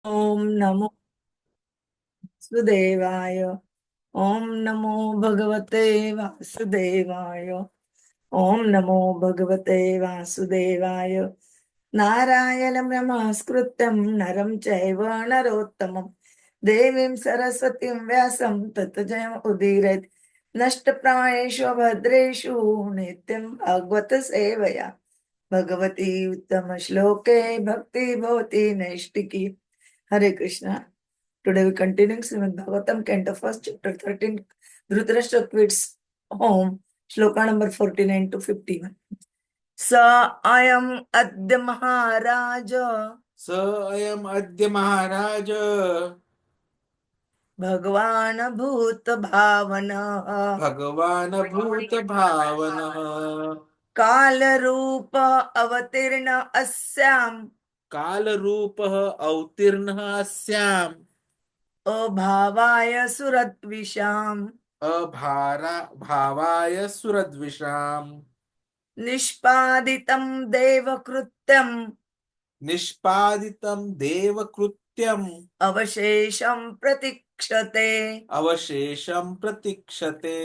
ओम नमो सुदेवाय। ओम नमो भगवते वासुदेवाय। ओम नमो भगवते वासुदेवाय। नारायणं नमस्कृत्यं नरं चैव नरोत्तमं देवीं सरस्वतीं व्यासं ततो जयम् उदीरयेत्। नष्टप्रायेषु भद्रेषु नित्यं भागवत सेवया भगवती उत्तम श्लोके भक्ति भवति नैष्टिकी। हरे Krishna. Today we continuing Srimad Bhagavatam, Canto First, Chapter 13. Dhṛtarāṣṭra quits home. Shloka number 49 to 51. Sa ayam adya maharaja स अयम् अद्य महाराज Bhagavan bhut bhavana भगवान् भूत भावनः Kala Rūpa avatirna asyam काल रूपः अवतीर्णः अस्याम् Abhavaya suratvisham अभारा भावाय सुरद्विषाम् Nishpaditam devakrutyam निष्पादितं देवकृत्यम् अवशेषं प्रतीक्षते अवशेषं प्रतीक्षते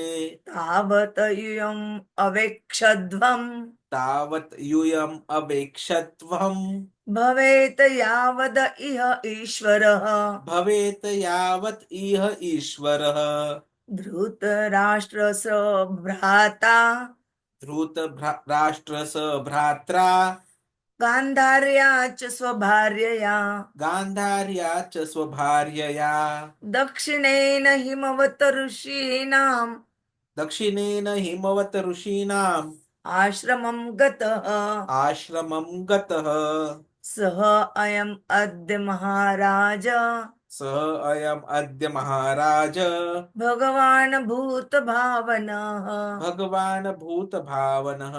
तावत यूयम् अवेक्षध्वम् तावत् यूयम् अवेक्षत्वम् भवेत यावद इह ईश्वरः भवेत् यावत् इह ईश्वरः धृतराष्ट्रस्य भ्राता धृतराष्ट्रस्य भ्रात्रा गान्धार्या च स्वभार्यया गान्धार्या च स्वभार्यया दक्षिणेन हिमवत ऋषीणाम् दक्षिणेन हिमवत् ऋषीणाम् आश्रमं गतः आश्रमं गतः सः अयम् अद्य महाराज सः अयम् अद्य महाराज भगवान् भूतभावनः भगवान् भूतभावनः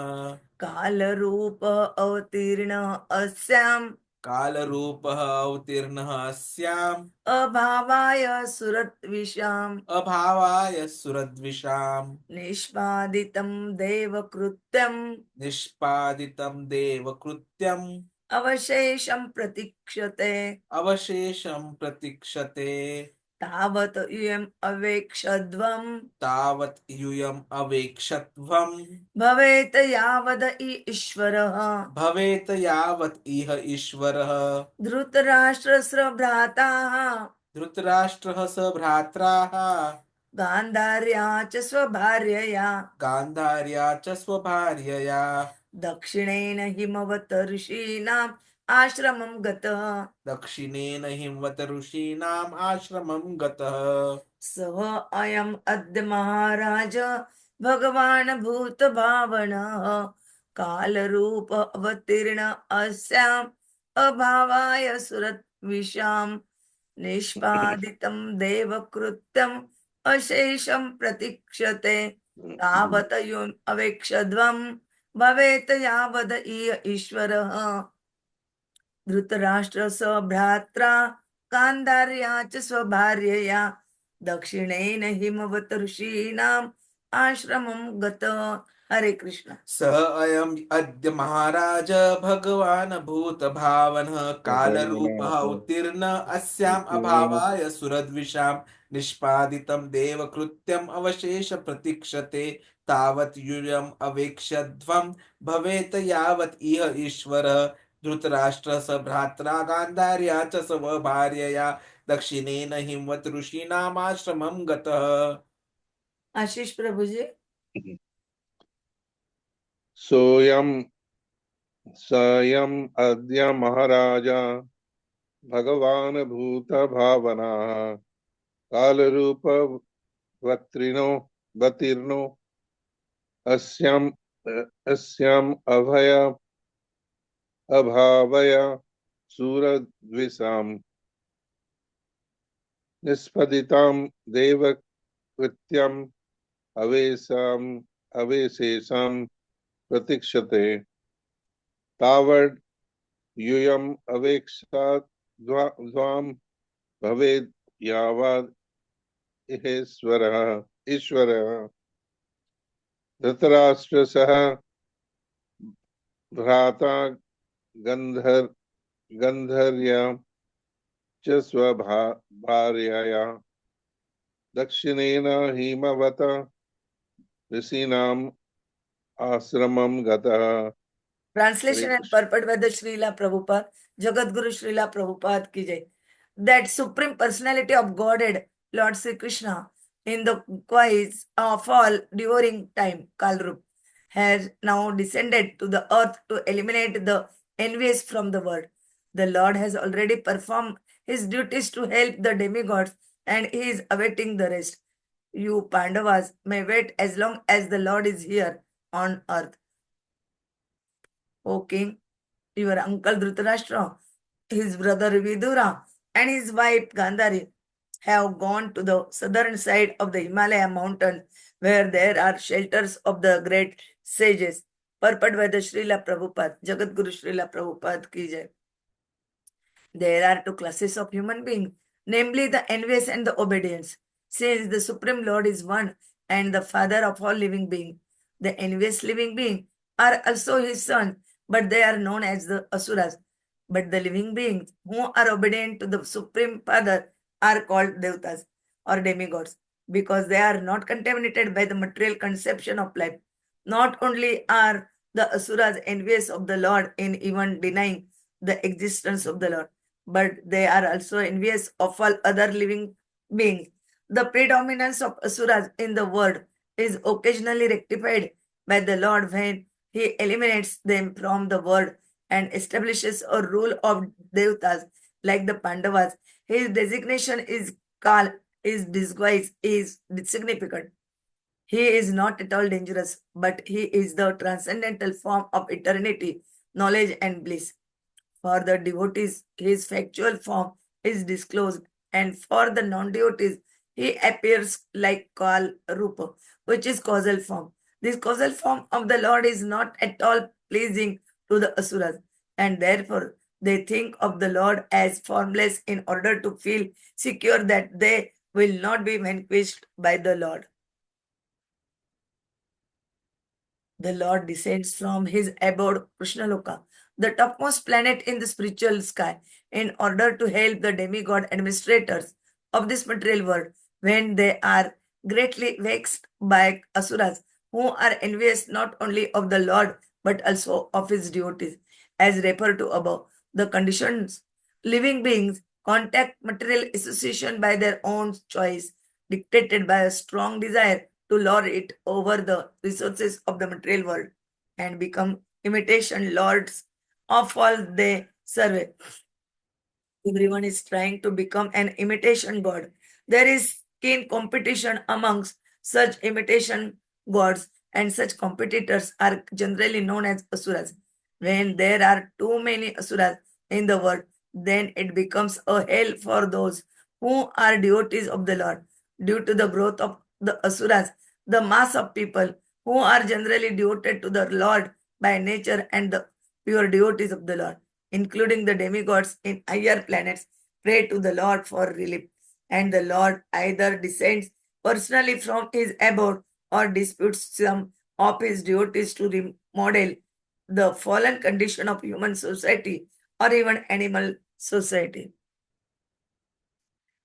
कालरूप अवतीर्ण अस्याम् कालरूपः अवतीर्णः अस्याम् अभावाय सुरद्विषाम् अभावाय सुरद्विषाम् निष्पादितं देवकृत्यम् निष्पादितं देवकृत्यम् अवशेषं प्रतीक्षते अवशेषं प्रतीक्षते तावत् इयम् अवेक्षध्वम् तावत् यूयम् अवेक्षत्वम् भवेत् यावद ईश्वरः भवेत् यावत् इह ईश्वरः धृतराष्ट्रस्य भ्राताः धृतराष्ट्रः स भ्रात्राः गान्धार्या च स्वभार्यया गान्धार्या च स्वभार्यया दक्षिणेन हिमवत ऋषीणाम् आश्रमं गतः दक्षिणेन हिमवत् ऋषीणाम् आश्रमं गतः सः अयम् अद्य महाराज भगवान् भूतभावनः कालरूप अवतीर्ण अस्याम् अभावाय सुरद्विषाम् निष्पादितं देवकृत्यम् अशेषं प्रतीक्षते तावत युम् अवेक्षध्वम् भवेत् यावद ईश्वरः धृतराष्ट्रस्य भ्रात्रा गान्धार्या च स्वभार्यया दक्षिणेन हिमवत ऋषीणाम् आश्रमं गतः। हरे कृष्ण। स अयम् अद्य महाराज भगवान् भूतभावनः कालरूपः उत्तीर्ण अस्याम् अभावाय सुरद्विषाम् निष्पादितं देवकृत्यम् अवशेष प्रतीक्षते तावत् यूयम् अवेक्ष्यध्वम् भवेत् यावत् इह ईश्वरः धृतराष्ट्रस्य भ्रात्रा गान्धार्या च स्वभार्यया दक्षिणेन हिमवत् ऋषीणामाश्रमं गतः। आशीष प्रभु जी। सोऽयम् अद्य महाराज भगवान् भूतभावनः कालरूपवतीर्णो अस्याम् अभावय सुरद्विषाम् निष्पदितां देवकृत्यम् अवेशेषां प्रतीक्षते तावद् यूयम् अवेक्षाध्वम् भवेत् यावद् ईश्वरः धृतराष्ट्रस्य भ्राता गान्धार्या च स्वभार्यया दक्षिणेन हिमवत ऋषीणाम् आश्रमं गतः. Translation Hare and purport by the Srila Prabhupada, Jagat Guru Srila Prabhupada ki jai. That supreme personality of Godhead, Lord Sri Krishna, in the guise of all devouring time, kāla-rūpa, has now descended to the earth to eliminate the envious from the world. The Lord has already performed his duties to help the demigods and he is awaiting the rest. You Pandavas may wait as long as the Lord is here on earth. O king, your uncle Dhṛtarāṣṭra, his brother Vidura, and his wife Gāndhārī have gone to the southern side of the Himālaya Mountains, where there are shelters of the great sages. Purport by the Srila Prabhupada, Jagat Guru Srila Prabhupada ki jai. There are two classes of human beings, namely the envious and the obedience. Since the Supreme Lord is one and the Father of all living beings, the envious living beings are also his sons, but they are known as the asuras. But the living beings who are obedient to the Supreme Father are called devatās or demigods, because they are not contaminated by the material conception of life. Not only are the asuras envious of the Lord in even denying the existence of the Lord, but they are also envious of all other living beings. The predominance of asuras in the world is occasionally rectified by the Lord when he eliminates them from the world and establishes a rule of devatās like the Pāṇḍavas. His designation is Kal, his disguise is significant. He is not at all dangerous, but he is the transcendental form of eternity, knowledge, and bliss. For the devotees, his factual form is disclosed, and for the non-devotees, he appears like kāla-rūpa, which is causal form. This causal form of the Lord is not at all pleasing to the asuras, and therefore they think of the Lord as formless in order to feel secure that they will not be vanquished by the Lord. The Lord descends from his abode, Krishnaloka, the topmost planet in the spiritual sky, in order to help the demigod administrators of this material world when they are greatly vexed by asuras who are envious not only of the Lord but also of his devotees. As referred to above, the conditions living beings contact material association by their own choice, dictated by a strong desire to lord it over the resources of the material world and become imitation lords of all they serve. Everyone is trying to become an imitation god. There is keen competition amongst such imitation gods, and such competitors are generally known as asuras. When there are too many asuras in the world, then it becomes a hell for those who are devotees of the Lord. Due to the growth of the asuras, the mass of people who are generally devoted to the Lord by nature and the pure devotees of the Lord, including the demigods in higher planets, pray to the Lord for relief. And the Lord either descends personally from his abode or disputes some of his devotees to remodel the fallen condition of human society or even animal society.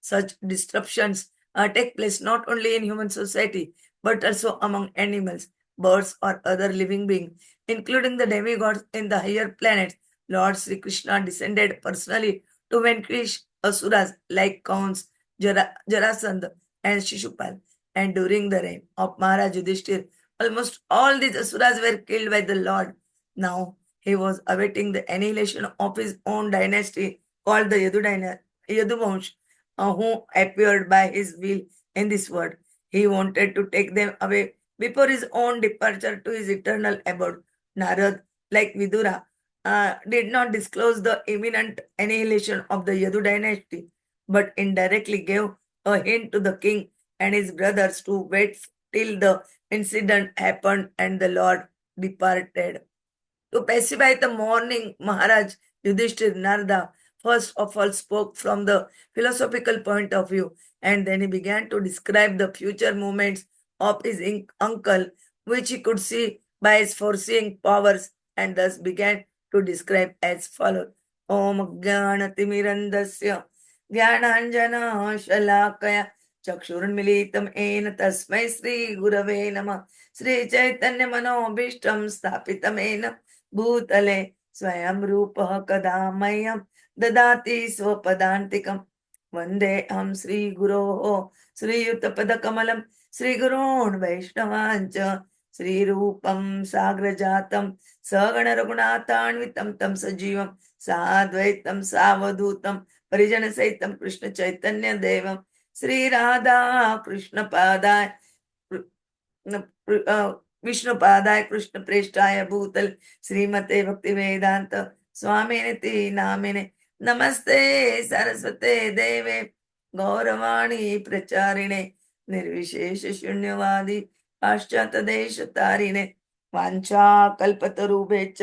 Such disruptions take place not only in human society but also among animals, birds, or other living beings, including the demigods in the higher planets. Lord Sri Krishna descended personally to vanquish asuras like Kaunsa, Jarasandha, and Shishupal. And during the reign of Maharaj Yudhishthira, almost all these asuras were killed by the Lord. Now he was awaiting the annihilation of his own dynasty called the Yaduvamsh, who appeared by his will in this world. He wanted to take them away before his own departure to his eternal abode. Narad, like Vidura, did not disclose the imminent annihilation of the Yadu dynasty, but indirectly gave a hint to the king and his brothers to wait till the incident happened and the Lord departed. To pacify the mourning Maharaj Yudhishthira, Narada first of all spoke from the philosophical point of view, and then he began to describe the future movements of his uncle, which he could see by his foreseeing powers, and thus began to describe as follows. Om Jnana Timirandasya ज्ञानाञ्जनशलाकया चक्षुरुन्मिलितं येन तस्मै श्रीगुरवे नमः। श्रीचैतन्यमनोभीष्टं स्थापितं येन भूतले स्वयं रूपः कदा मह्यं ददाति स्वपदान्तिकं। वन्देऽहं श्रीगुरोः श्रीयुतपदकमलं श्रीगुरून् वैष्णवाञ्च श्रीरूपं साग्रजातं सगणरघुनाथान्वितं तं सजीवं साद्वैतं सावधूतं परिजनसहितं कृष्ण चैतन्य देवं श्री राधा कृष्ण पादाय विष्णुपादाय कृष्ण प्रेष्ठाय भूतल श्रीमते भक्ति वेदांत स्वामिनिति नामिने नमस्ते सरस्वते देवे गौरवाणी प्रचारिणे निर्विशेष शून्यवादी पाश्चात देश तारिणे वाञ्छा कल्पतरुभ्यश्च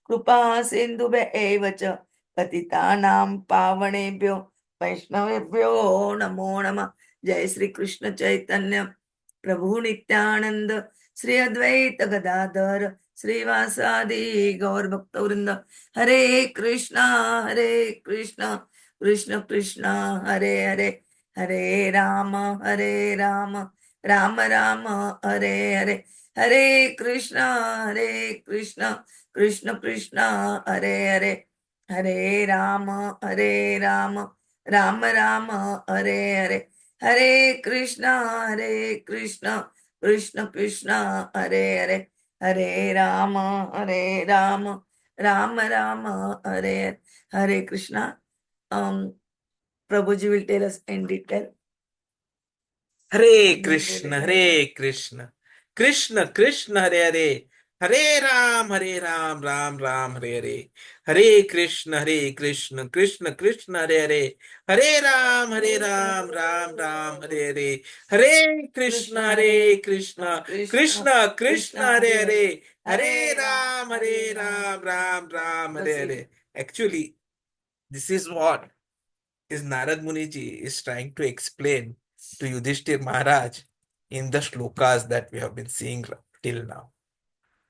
कृपा सिन्धुभ्य एव च पतितानां पावनेभ्यो वैष्णवेभ्यो नमो नमः। जय श्री कृष्ण चैतन्य प्रभु नित्यानंद श्री अद्वैत गदाधर श्रीवासादि गौर भक्तवृंद। हरे कृष्णा कृष्ण कृष्ण हरे हरे, हरे राम राम राम हरे हरे, हरे कृष्ण कृष्ण कृष्ण हरे हरे, हरे राम राम राम हरे हरे, हरे कृष्ण कृष्ण कृष्ण हरे हरे, हरे Ram Ram Ram Hare Hare. Hare Krishna. Prabhuji will tell us in detail. Hare Krishna, Hare Krishna, Krishna Krishna, Hare Hare, Hare Ram, Ram Ram, Hare Hare, Hare Krishna, Krishna Krishna, Hare Hare, Hare Ram, Ram Ram, Hare Hare, Hare Krishna, Krishna Krishna, Hare Hare, Hare Ram, Ram Ram, Hare Hare. Actually, this is what is Narad Muniji is trying to explain to Yudhishthir Maharaj in the shlokas that we have been seeing till now.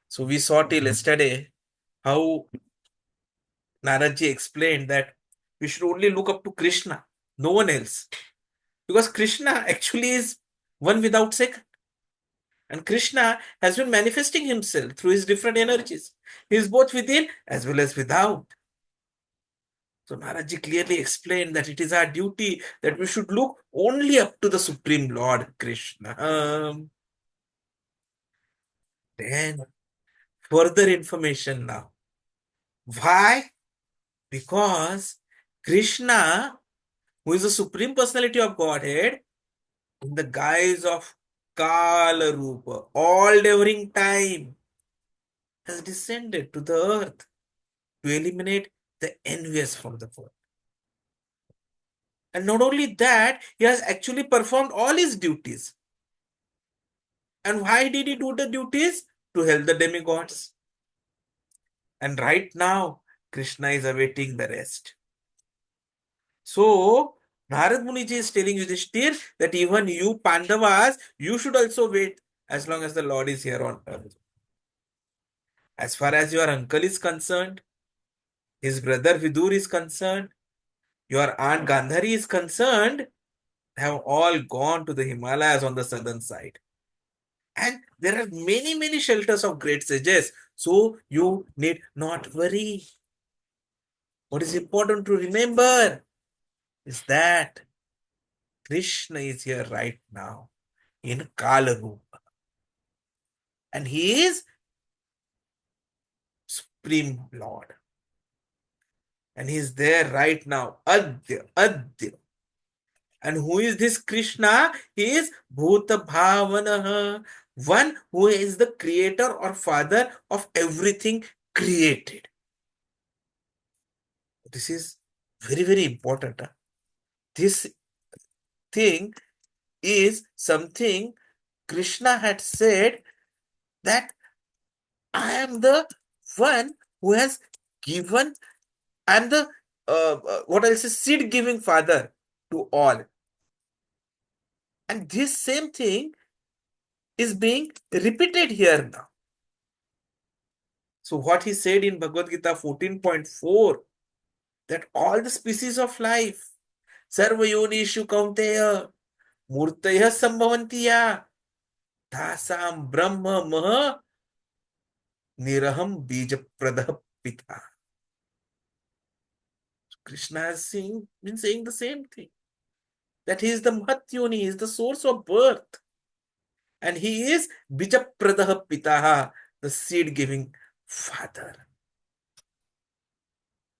So we saw till yesterday how Naradji explained that we should only look up to Krishna, no one else. Because Krishna actually is one without second. And Krishna has been manifesting himself through his different energies. He is both within as well as without. So Maharajji clearly explained that it is our duty that we should look only up to the Supreme Lord Krishna. Then further information now. Why? Because Krishna, who is the Supreme Personality of Godhead, in the guise of kāla-rūpa, all-devouring time, has descended to the earth to eliminate the envious from the world. And not only that, he has actually performed all his duties. And why did he do the duties? To help the demigods. And right now, Krishna is awaiting the rest. So, Narad Muniji is telling Yudhishthir that even you Pandavas, you should also wait as long as the Lord is here on earth. As far as your uncle is concerned, his brother Vidura is concerned, your aunt Gāndhārī is concerned, have all gone to the Himalayas on the southern side. And there are many shelters of great sages. So you need not worry. What is important to remember is that Krishna is here right now in kāla-rūpa. And he is Supreme Lord. And he is there right now. Adya. And who is this Krishna? He is Bhuta Bhavanaha, one who is the creator or father of everything created. This is very important. This thing is something Krishna had said that I am the one who has given, I am the what else is seed giving father to all. And this same thing is being repeated here now. So what he said in Bhagavad Gita 14.4, that all the species of life, Sarvayonishu kaunteya murtayah sambhavantiya tasam brahma maha niraham bijapradah pita. Krishna is been saying the same thing. That he is the Mahatyoni, he is the source of birth. And he is bijapradah pitaha, the seed-giving father.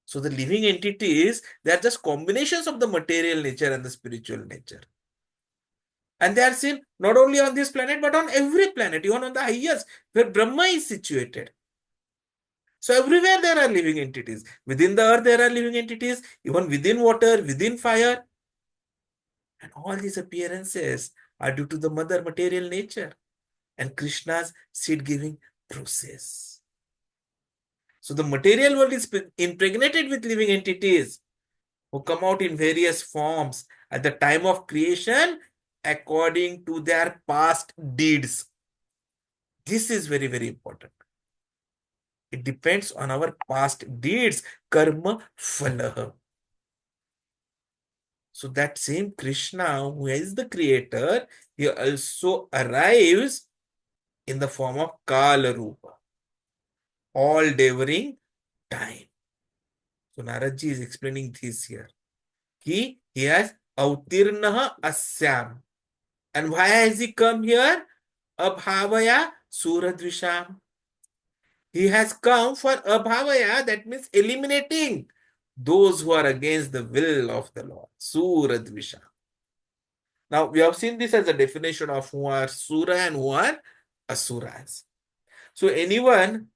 So the living entities, they are just combinations of the material nature and the spiritual nature. And they are seen not only on this planet, but on every planet, even on the highest, where Brahma is situated. So everywhere there are living entities. Within the earth, there are living entities, even within water, within fire. And all these appearances are due to the mother material nature and Krishna's seed-giving process. So the material world is impregnated with living entities who come out in various forms at the time of creation according to their past deeds. This is very, very important. It depends on our past deeds, karma phala. So that same Krishna, who is the creator, he also arrives in the form of kāla-rūpa, all-devouring time. So Naradji is explaining this here. He has avtirnaha asyam. And why has he come here? Abhavaya suradvisham. He has come for abhavaya, that means eliminating those who are against the will of the Lord. Suradvisham. Now, we have seen this as a definition of who are sura and who are asuras. So, anyone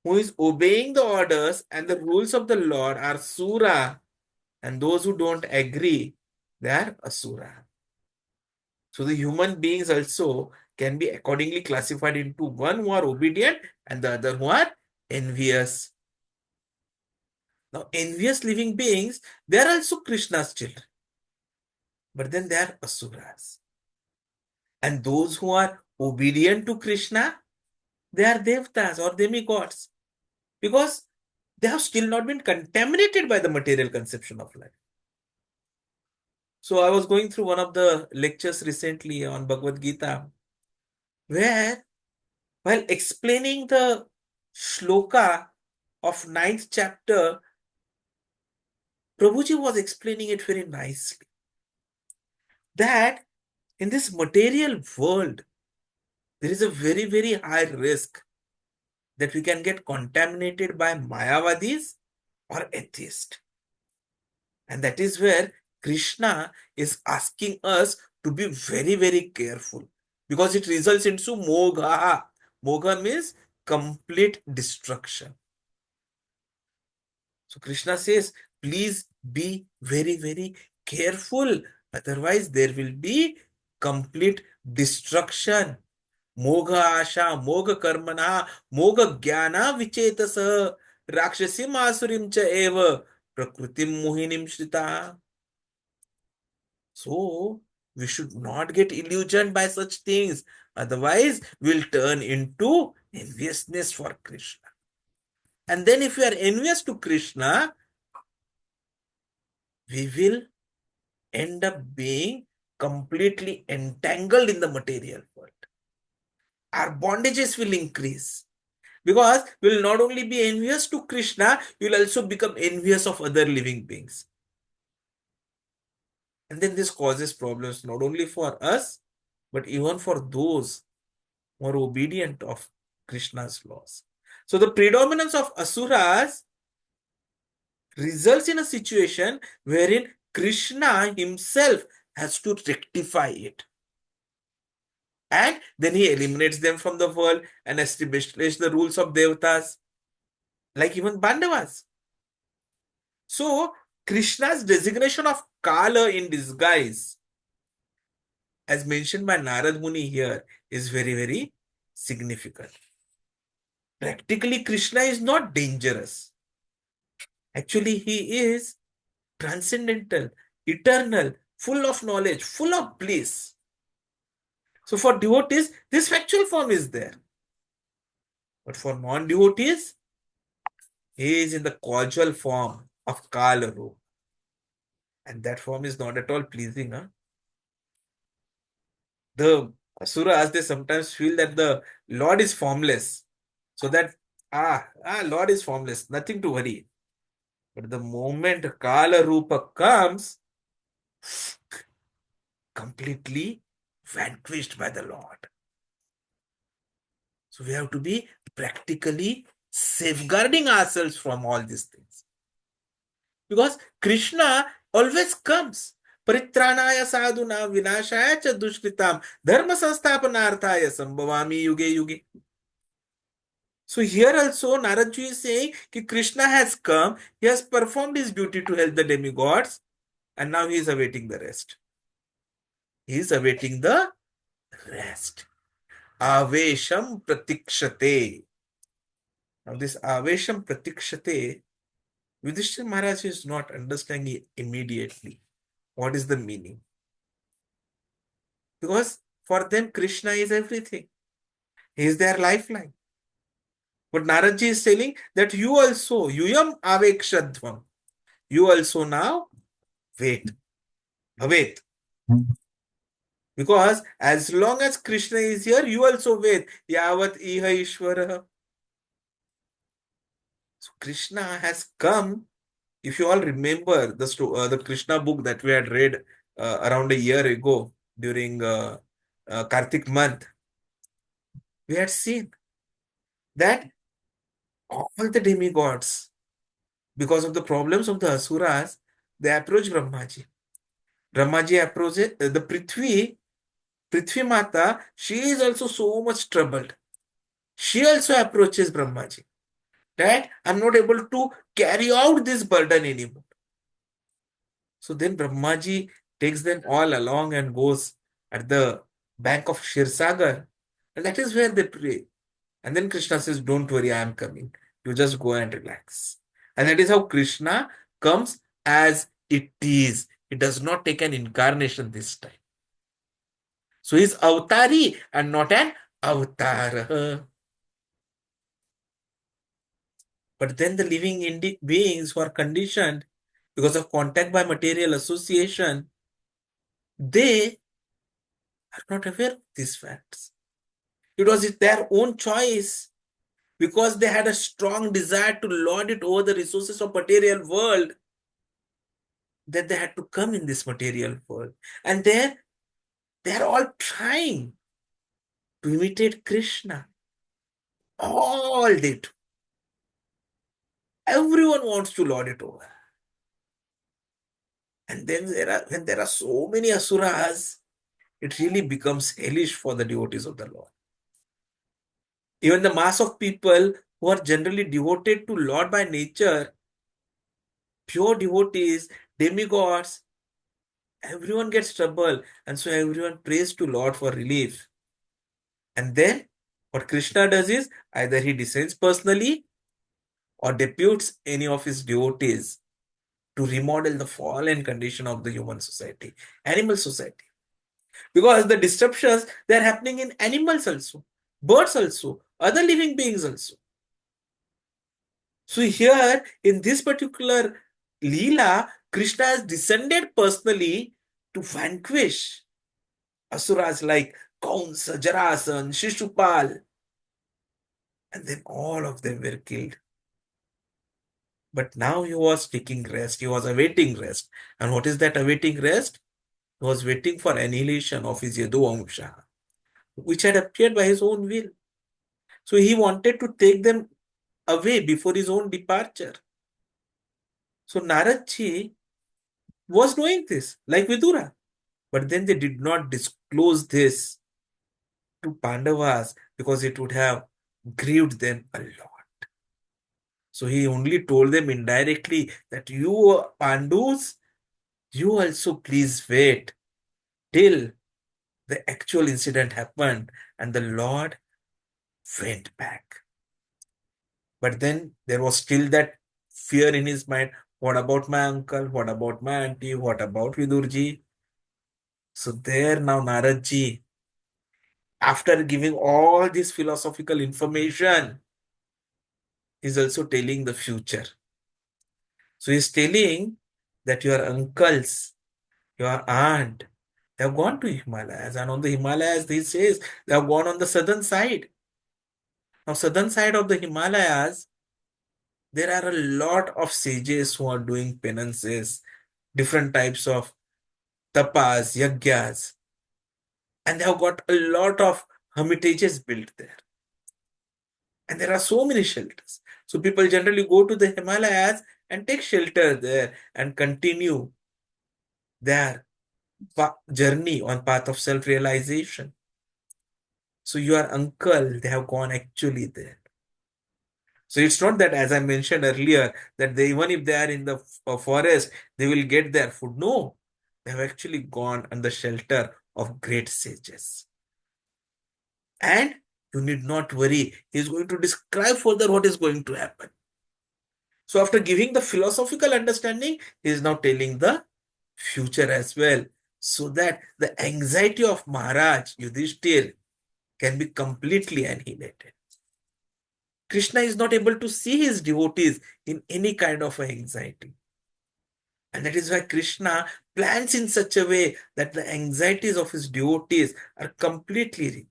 who is obeying the orders and the rules of the Lord are sura, and those who don't agree, they are asura. So, the human beings also can be accordingly classified into one who are obedient and the other who are envious. Now, envious living beings, they are also Krishna's children, but then they are asuras. And those who are obedient to Krishna, they are devatās or demigods, because they have still not been contaminated by the material conception of life. So I was going through one of the lectures recently on Bhagavad Gita, where while explaining the shloka of 9th chapter, Prabhuji was explaining it very nicely. That in this material world, there is a very, very high risk that we can get contaminated by Mayavadis or atheists. And that is where Krishna is asking us to be very, very careful, because it results into mogha. Mogha means complete destruction. So Krishna says, please be very, very careful. Otherwise, there will be complete destruction. Mogha asha, mogha karmana, mogha jnana vichetasa, rakshasim asurim cha eva, prakritim mohinim shrita. So, we should not get illusioned by such things. Otherwise, we'll turn into enviousness for Krishna. And then if we are envious to Krishna, we will end up being completely entangled in the material world. Our bondages will increase, because we will not only be envious to Krishna, we will also become envious of other living beings. And then this causes problems not only for us, but even for those who are obedient of Krishna's laws. So the predominance of asuras results in a situation wherein Krishna himself has to rectify it. And then he eliminates them from the world and establishes the rules of devatās, like even Pāṇḍavas. So Krishna's designation of Kala in disguise, as mentioned by Narad Muni here, is very, very significant. Practically, Krishna is not dangerous. Actually, he is transcendental, eternal, full of knowledge, full of bliss. So for devotees, this factual form is there. But for non-devotees, he is in the causal form of kāla-rūpa. And that form is not at all pleasing. Huh? The asuras, they sometimes feel that the Lord is formless. So that, Lord is formless, nothing to worry. But the moment kāla-rūpa comes, completely vanquished by the Lord. So we have to be practically safeguarding ourselves from all these things. Because Krishna always comes. Paritranaya sadhuna vinashaya cha dushkritam dharma sansthapanarthaya sambhavami yuge yuge. So here also Naradji is saying that Krishna has come, he has performed his duty to help the demigods, and now he is awaiting the rest. He is awaiting the rest. Avesham pratikshate. Now this avesham pratikshate, Yudhishthira Maharaj is not understanding immediately what is the meaning. Because for them Krishna is everything. He is their lifeline. But Naradji is telling that you also, yuyam avekshadvam, you also now wait. Await. Because as long as Krishna is here, you also wait. Yavat iha ishvara. So Krishna has come. If you all remember the Krishna book that we had read around a year ago during Kartik month, we had seen that all the demigods, because of the problems of the asuras, they approach Brahmaji. Brahmaji approaches the Prithvi Mata, she is also so much troubled. She also approaches Brahmaji. That I'm not able to carry out this burden anymore. So then Brahmaji takes them all along and goes at the bank of Shirsagar. And that is where they pray. And then Krishna says, don't worry, I am coming. You just go and relax. And that is how Krishna comes as it is. He does not take an incarnation this time. So he is avatari and not an avatar. But then the living beings who are conditioned because of contact by material association, they are not aware of these facts. It was their own choice because they had a strong desire to lord it over the resources of material world that they had to come in this material world. And they are all trying to imitate Krishna. All they do. Everyone wants to lord it over. And then when there are so many asuras, it really becomes hellish for the devotees of the Lord. Even the mass of people who are generally devoted to Lord by nature, pure devotees, demigods, everyone gets trouble, and so everyone prays to Lord for relief. And then what Krishna does is either he descends personally or deputes any of his devotees to remodel the fallen condition of the human society, animal society. Because the disruptions, they are happening in animals also, birds also, other living beings also. So here, in this particular Leela, Krishna has descended personally to vanquish asuras like Kaunsa, Jarasan, Shishupal. And then all of them were killed. But now he was taking rest. He was awaiting rest. And what is that awaiting rest? He was waiting for annihilation of his Yaduvamsha, which had appeared by his own will. So he wanted to take them away before his own departure. So Naradji was knowing this, like Vidura. But then they did not disclose this to Pāṇḍavas because it would have grieved them a lot. So he only told them indirectly that you Pandus, you also please wait till the actual incident happened and the Lord went back. But then there was still that fear in his mind. What about my uncle? What about my auntie? What about Vidurji? So there now Naradji, after giving all this philosophical information, is also telling the future. So he's telling that your uncles, your aunt, they have gone to Himalayas, and on the Himalayas, he says, they have gone on the southern side. Now, southern side of the Himalayas, there are a lot of sages who are doing penances, different types of tapas, yagyas, and they have got a lot of hermitages built there. And there are so many shelters. So people generally go to the Himalayas and take shelter there and continue their journey on path of self-realization. So your uncle, they have gone actually there. So it's not that, as I mentioned earlier, that they, even if they are in the forest, they will get their food. No, they have actually gone on the shelter of great sages. And you need not worry. He is going to describe further what is going to happen. So after giving the philosophical understanding, he is now telling the future as well, so that the anxiety of Maharaj Yudhishthir can be completely annihilated. Krishna is not able to see his devotees in any kind of anxiety. And that is why Krishna plans in such a way that the anxieties of his devotees are completely removed.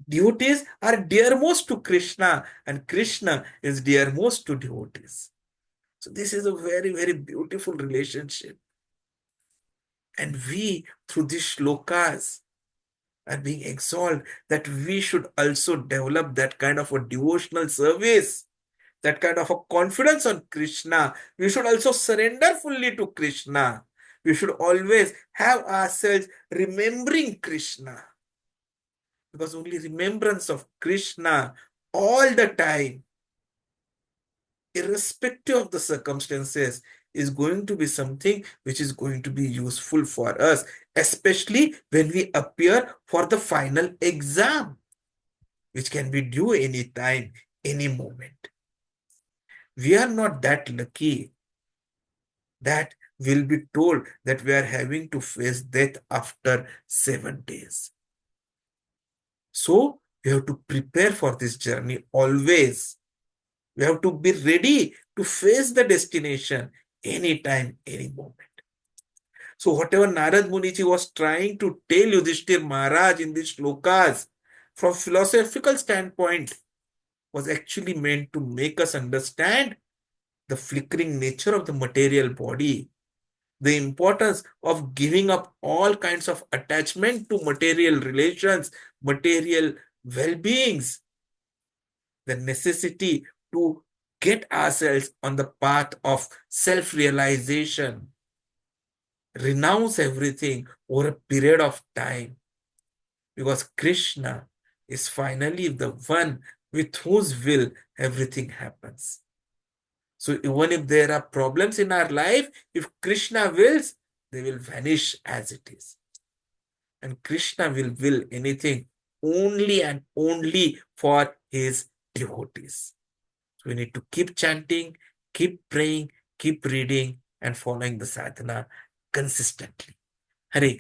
Devotees are dearmost to Krishna, and Krishna is dearmost to devotees. So this is a very, very beautiful relationship. And we, through these shlokas, are being exalted that we should also develop that kind of a devotional service, that kind of a confidence on Krishna. We should also surrender fully to Krishna. We should always have ourselves remembering Krishna. Because only remembrance of Krishna all the time, irrespective of the circumstances, is going to be something which is going to be useful for us, especially when we appear for the final exam, which can be due any time, any moment. We are not that lucky that we'll be told that we are having to face death after 7 days. So we have to prepare for this journey always. We have to be ready to face the destination anytime, any moment. So whatever Narad Muniji was trying to tell Yudhishthir Maharaj in these shlokas, from philosophical standpoint, was actually meant to make us understand the flickering nature of the material body, the importance of giving up all kinds of attachment to material relations, material well-beings, the necessity to get ourselves on the path of self-realization, renounce everything over a period of time, because Krishna is finally the one with whose will everything happens. So even if there are problems in our life, if Krishna wills, they will vanish as it is. And Krishna will will anything only and only for his devotees. So we need to keep chanting, keep praying, keep reading, and following the sadhana consistently. Hare